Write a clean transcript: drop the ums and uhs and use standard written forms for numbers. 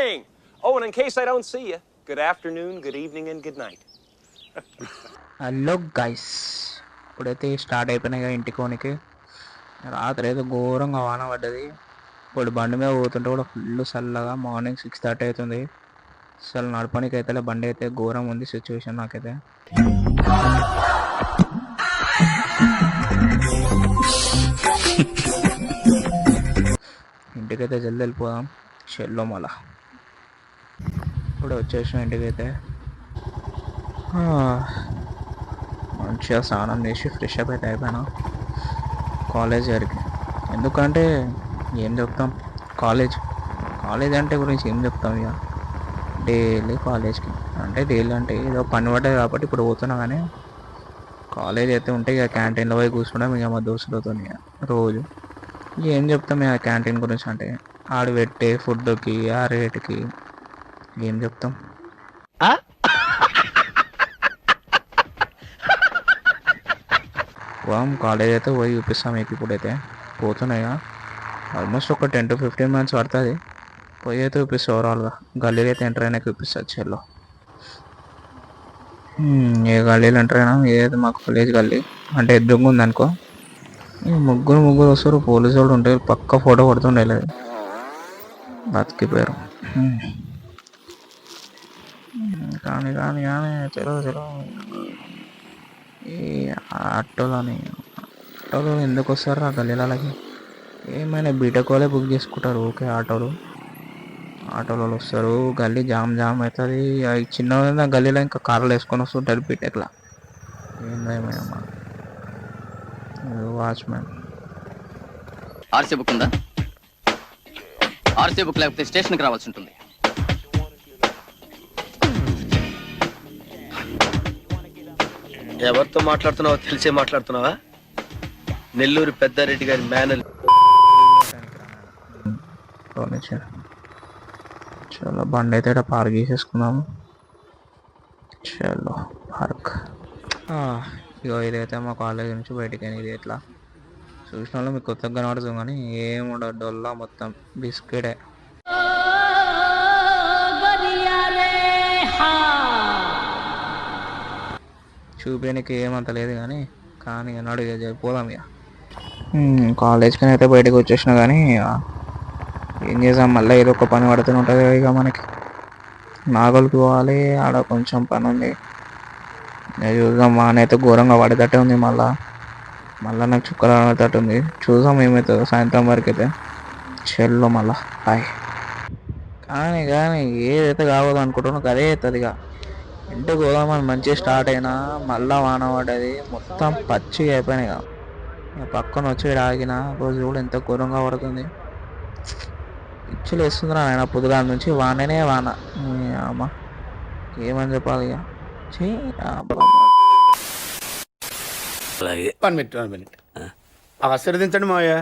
morning. Oh, and in case I don't see you, good afternoon, good evening, and good night. Hello guys, ఇప్పుడైతే start అయిపోయినాయి కదా ఇంటికోనికి. రాత్రి అయితే ఘోరంగా వాన పడ్డది. ఇప్పుడు బండి మీద పోతుంటే కూడా ఫుల్ చల్లగా. మార్నింగ్ 6:30 అవుతుంది. అసలు నడపడానికి అయితే బండి అయితే ఘోరం ఉంది సిచ్యువేషన్ నాకైతే. ఇంటికైతే జల్దీ వెళ్ళిపోదాం. షెల్లో మళ్ళా ఇప్పుడు వచ్చేసిన ఇంటికైతే మంచిగా స్నానం చేసి ఫ్రెష్ అప్ అయితే అయిపోయినా కాలేజ్ గారికి. ఎందుకంటే ఏం చెప్తాం, కాలేజ్ కాలేజ్ అంటే గురించి ఏం చెప్తాం ఇక. డైలీ కాలేజ్కి అంటే డైలీ అంటే ఏదో పని పడ్డది కాబట్టి ఇప్పుడు పోతున్నా. కానీ కాలేజ్ అయితే ఉంటే ఇక క్యాంటీన్లో పోయి కూర్చుంటాం ఇక మా దోస్తులతో రోజు. ఏం చెప్తాం ఇక క్యాంటీన్ గురించి అంటే ఆడు పెట్టే ఫుడ్కి ఆ రేటుకి ఏం చెప్తాం. కాలేజ్ అయితే పోయి చూపిస్తాం మీకు. ఇప్పుడైతే పోతున్నాయి ఆల్మోస్ట్ ఒక 10 to 15 minutes పడుతుంది. పోయి అయితే చూపిస్తా ఓవరాల్గా. గల్లీలో అయితే ఎంటర్ అయినా చూపిస్తా చెల్లో. ఏ గల్లీలో ఎంటర్ అయినా ఏదైతే మా కాలేజ్ గల్లీ అంటే ఎదురుగా ఉంది అనుకో. ముగ్గురు వస్తారు, పోలీసు వాళ్ళు ఉంటే పక్క ఫోటో పడుతుండే లేదు బతికిపోయారు. కానీ కానీ కానీ చలో చలో. ఈ ఆటోలో ఎందుకు వస్తారు ఆ గల్లీలకి? ఏమైనా బీటెక్ వాళ్ళే బుక్ చేసుకుంటారు ఓకే. ఆటోలో వస్తారు, గల్లీ జామ్ అవుతుంది. అవి చిన్న గల్లీలో ఇంకా కార్లు వేసుకొని వస్తుంటారు బీటెక్లా. ఏందేమయ్యమ్మా వాచ్మెన్. ఆర్సీ బుక్ ఉందా? ఆర్సీ బుక్ లేకపోతే స్టేషన్కి రావాల్సి ఉంటుంది. ఎవరితో మాట్లాడుతున్నావో తెలిసే మాట్లాడుతున్నావా? నెల్లూరు పెద్దారెడ్డి గారి మేనల్. చలో బండి అయితే పార్క్ చేసేసుకున్నాము. చలో పార్క్. ఇగో ఇదైతే మా కాలేజ్ నుంచి బయటికి ఇది ఎట్లా చూసిన వాళ్ళు మీకు కొత్తగా కనబడుతుంది కానీ ఏముండదు, డొల్లా మొత్తం బిస్కెటే. చూపించడానికి ఏమంత లేదు కానీ అన్నాడు ఇక పోదాం ఇక. కాలేజ్కి అయితే బయటకు వచ్చేసిన కానీ ఏం చేసాం, మళ్ళీ ఏదో ఒక పని పడుతూనే ఉంటుంది ఇక మనకి. నాగోల్కి పోవాలి, ఆడ కొంచెం పని ఉంది. చూద్దాం, వానైతే ఘోరంగా పడేటట్టే ఉంది. మళ్ళీ నాకు చుక్కలు పడేటట్టు ఉంది. చూద్దాం ఏమవుతుందో సాయంత్రం వరకు అయితే. చెల్లో మళ్ళా హాయ్. కానీ ఏదైతే కావద్దు అనుకుంటున్నావు అదే అవుతుంది ఇక. ఇంటికి పోదామని మంచిగా స్టార్ట్ అయినా మళ్ళా వాన పడ్డది, మొత్తం పచ్చిగా అయిపోయినాయి ఇక. పక్కన వచ్చి ఆగిన రోజు కూడా ఎంత ఘోరంగా పడుతుంది. పిచ్చులు వేస్తుంది ఆయన పొద్దుగాల నుంచి వాననే వాన. అమ్మ ఏమని చెప్పాలి ఇక. వన్ మినిట్ ఆశీర్వదించండి మావయ్య.